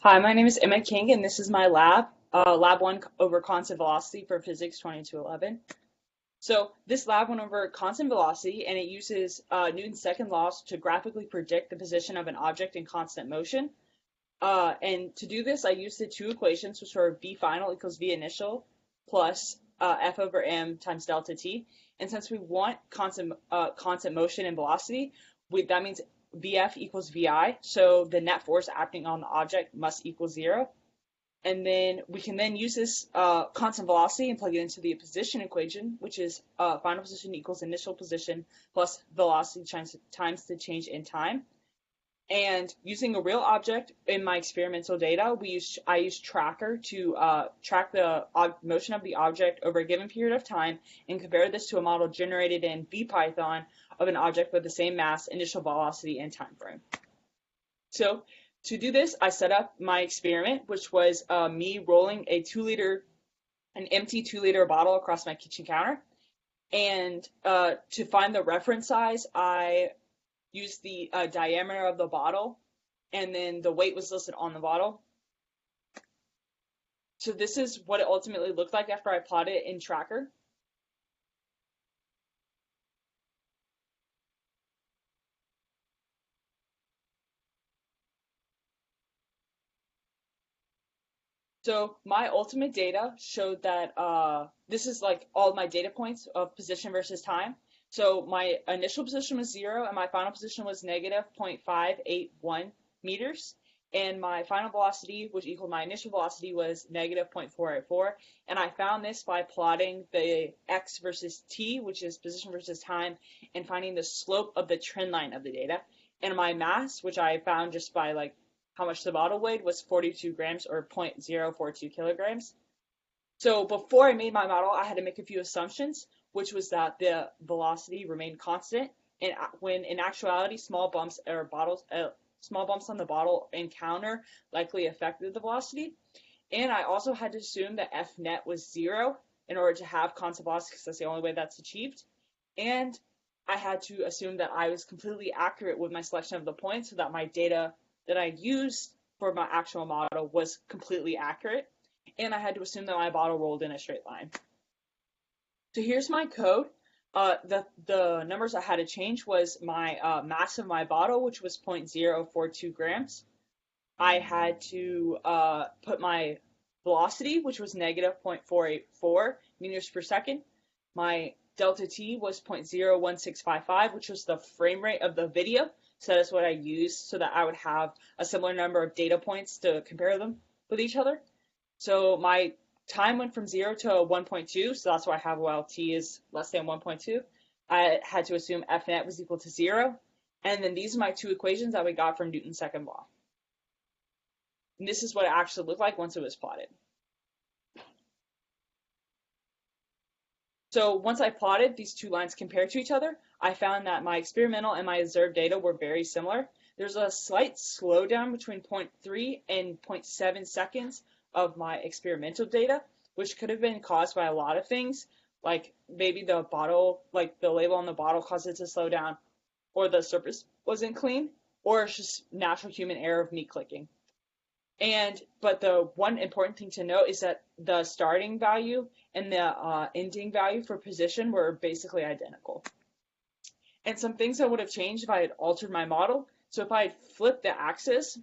Hi, my name is Emma King, and this is my lab 1 over constant velocity for Physics 2211. So this lab went over constant velocity, and it uses Newton's second law to graphically predict the position of an object in constant motion. And to do this, I used the two equations, which are V final equals V initial plus F over m times delta t. And since we want constant motion and velocity, that means Vf equals Vi, so the net force acting on the object must equal zero. And then we can then use this constant velocity and plug it into the position equation, which is final position equals initial position plus velocity times the change in time. And using a real object in my experimental data, I used Tracker to track the motion of the object over a given period of time and compare this to a model generated in VPython of an object with the same mass, initial velocity, and time frame. So to do this, I set up my experiment, which was me rolling an empty 2-liter bottle across my kitchen counter. And to find the reference size, I used the diameter of the bottle, and then the weight was listed on the bottle. So this is what it ultimately looked like after I plotted it in Tracker. So my ultimate data showed that this is like all my data points of position versus time. So my initial position was 0, and my final position was negative 0.581 meters. And my final velocity, which equaled my initial velocity, was negative 0.484. And I found this by plotting the x versus t, which is position versus time, and finding the slope of the trend line of the data. And my mass, which I found just by how much the bottle weighed, was 42 grams or 0.042 kilograms. So before I made my model, I had to make a few assumptions, which was that the velocity remained constant, and when in actuality small bumps on the bottle and counter likely affected the velocity. And I also had to assume that F net was 0 in order to have constant velocity, because that's the only way that's achieved. And I had to assume that I was completely accurate with my selection of the points, so that my data that I used for my actual model was completely accurate. And I had to assume that my bottle rolled in a straight line. So here's my code. The numbers I had to change was my mass of my bottle, which was 0.042 grams. I had to put my velocity, which was negative 0.484 meters per second. My delta t was 0.01655, which was the frame rate of the video. So that's what I used so that I would have a similar number of data points to compare them with each other. So my time went from 0 to 1.2, so that's why I have while t is less than 1.2. I had to assume F net was equal to 0. And then these are my two equations that we got from Newton's second law. And this is what it actually looked like once it was plotted. So once I plotted these two lines compared to each other, I found that my experimental and my observed data were very similar. There's a slight slowdown between 0.3 and 0.7 seconds of my experimental data, which could have been caused by a lot of things, like maybe the bottle, like the label on the bottle caused it to slow down, or the surface wasn't clean, or it's just natural human error of me clicking. But the one important thing to note is that the starting value and the ending value for position were basically identical. And some things that would have changed if I had altered my model. So if I had flipped the axis,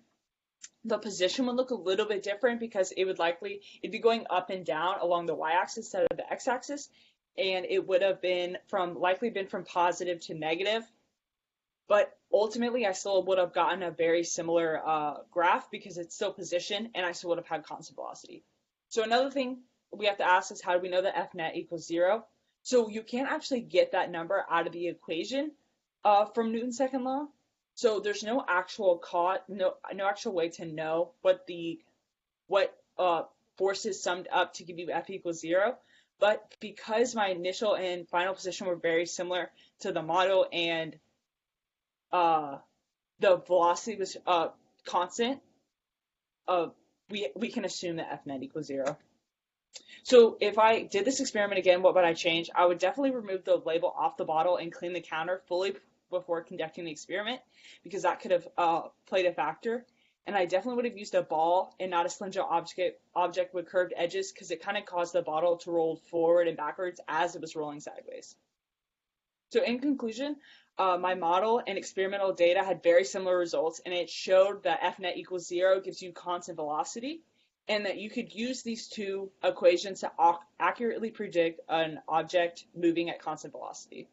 the position would look a little bit different, because it'd be going up and down along the y-axis instead of the x-axis, and it would have likely been from positive to negative. But ultimately, I still would have gotten a very similar graph, because it's still position, and I still would have had constant velocity. So another thing we have to ask is, how do we know that F net equals 0? So you can't actually get that number out of the equation from Newton's second law. So there's no actual actual way to know what forces summed up to give you F equals 0. But because my initial and final position were very similar to the model, and the velocity was constant, we can assume that F net equals 0. So if I did this experiment again, what would I change? I would definitely remove the label off the bottle and clean the counter fully before conducting the experiment, because that could have played a factor. and I definitely would have used a ball and not a slim gel object with curved edges because it kind of caused the bottle to roll forward and backwards as it was rolling sideways. So in conclusion, my model and experimental data had very similar results, and it showed that F net equals 0 gives you constant velocity, and that you could use these two equations to accurately predict an object moving at constant velocity.